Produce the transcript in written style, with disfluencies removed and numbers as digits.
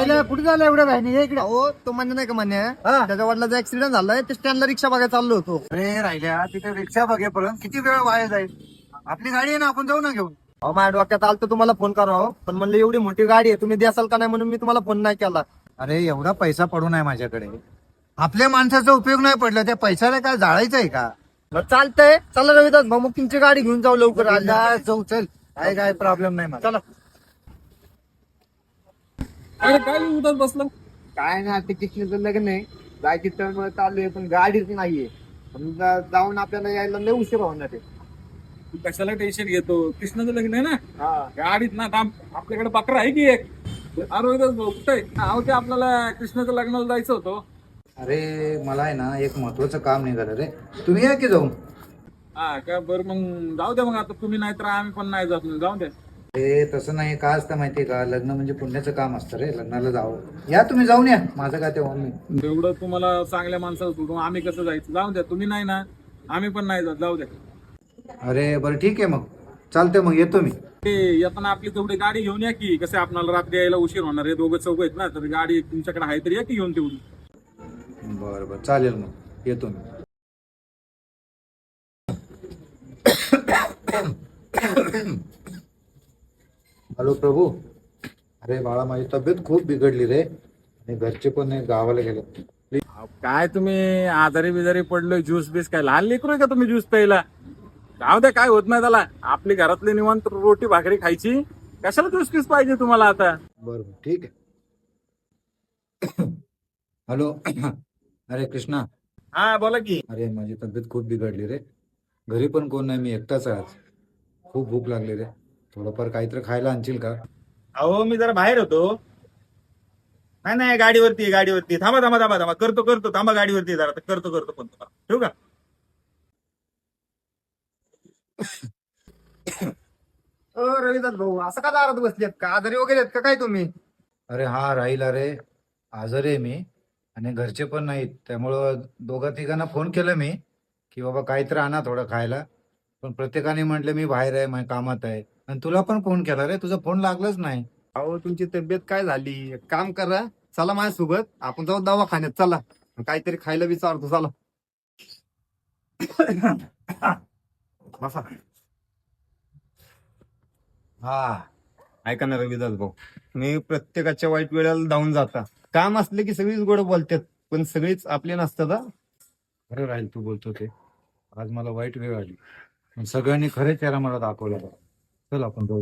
राहिला कुठे झाला एवढ्या बहिणी इकडे? अहो तो म्हणजे नाही का म्हणे हा. त्याच्या वडिलाचा ऍक्सिडेंट झालाय ते स्टँडला रिक्षा बघायला चाललो होतो. अरे राहिल्या तिथे रिक्षा बघेपर्यंत किती वेळ वाया जाईल. आपली गाडी आहे ना, आपण जाऊ ना घेऊन. अहो माझ्या डोक्यात आलं तर तुम्हाला फोन करावं पण म्हणलं एवढी मोठी गाडी आहे तुम्ही द्याल का नाही म्हणून मी तुम्हाला फोन नाही केला. अरे एवढा पैसा पडू नये माझ्याकडे. आपल्या माणसाचा उपयोग नाही पडला त्या पैशाला काय जाळायचं आहे का? मग चालतंय चला रविदास भाऊ मग तुमची गाडी घेऊन जाऊ लवकर आज. जाऊ चल, काय प्रॉब्लेम नाही मला. चला. अरे काय उदास बसलं. काय नाही ते कृष्णाचं लग्न आहे जायची तर चालू आहे पण गाडीच नाहीये जाऊन आपल्याला यायला लय उशीर होणार आहे. तू कशाला टेन्शन घेतो. कृष्णाचं लग्न आहे ना, हा गाडीत ना थांब. आपल्याकडे बकरा आहे की एक. अरे उदास भाऊ कुठे आहे ते? आपल्याला कृष्णाचं लग्नाला जायचं होतं. अरे मला आहे ना एक महत्वाचं काम निघालं रे, तुम्ही या की जाऊन. हा का, बरं मग जाऊ द्या. मग आता तुम्ही नाही तर आम्ही पण नाही जात. जाऊ द्या. हे तसं नाही, का असतं माहितीये का, लग्न म्हणजे पुण्याचं काम असतं रे, लग्नाला जावं. या तुम्ही जाऊन या, माझं काय तेव्हा मी. एवढं तुम्हाला चांगल्या माणसाला सोडून आम्ही कसं जायचं? जाऊ द्या. तुम्ही नाही ना, आम्ही पण नाही जात. जाऊ द्या. अरे बरं ठीक आहे, मग चालतंय, मग येतो मी. ते येताना आपली तेवढी गाडी घेऊन या की. कसं आपल्याला रात्री यायला उशीर होणार आहे. दोघं चौघ आहेत ना, तर गाडी तुमच्याकडे आहे तर या की घेऊन तेवढी. बरं बरं चालेल, मग येतो मी. हॅलो प्रभू. अरे बाळा माझी तब्येत खूप बिघडली रे आणि घरचे पण नाही, गावाला गेले. काय तुम्ही आजारी बिजारी पडलोय, ज्यूस बीस काय लहान लेकरू आहे का तुम्ही ज्यूस प्यायला? जाऊ द्या, काय होत नाही त्याला. आपली घरातली निवांत रोटी भाकरी खायची, कशाला ज्यूस पीस पाहिजे तुम्हाला आता? बरं बरं ठीक आहे. हॅलो. अरे कृष्णा. हा बोला की. अरे माझी तब्येत खूप बिघडली रे, घरी पण कोण नाही, मी एकटाच आहे आज. खूप भूक लागली रे, थोडंफार काहीतरी खायला आणशील का? अहो मी जरा बाहेर होतो. नाही नाही, गाडीवरती थांबा थांबा थांबा थांबा, करतो थांबा, गाडीवरती जरा करतो पण तुम्हाला ठेवू का? रविदास भाऊ असं का दारात बसलेत का आजारी वगैरे आहेत का काय तुम्ही? अरे हा राहिला रे, आजारी आहे मी आणि घरचे पण नाहीत, त्यामुळं दोघा तिघांना फोन केला मी की बाबा काहीतरी आणा थोडं खायला, पण प्रत्येकाने म्हटलं मी बाहेर आहे, माझ्या कामात आहे. आणि तुला पण फोन केला रे, तुझा फोन लागलाच नाही. अहो तुमची तब्येत काय झाली, एक काम करा चला माझ्यासोबत आपण जाऊ दवाखान्यात. चला काहीतरी खायला विचारतो चला. बसा. हा ऐका ना रविदास भाऊ, मी प्रत्येकाच्या वाईट वेळेला धावून जाता. काम असले की सगळीच गोड बोलतात पण सगळीच आपले नसतात हा. खरं राहील तू बोलतो ते, आज मला वाईट वेळ आली पण सगळ्यांनी खरे चेहरा मला दाखवला. चल आपण जाऊ.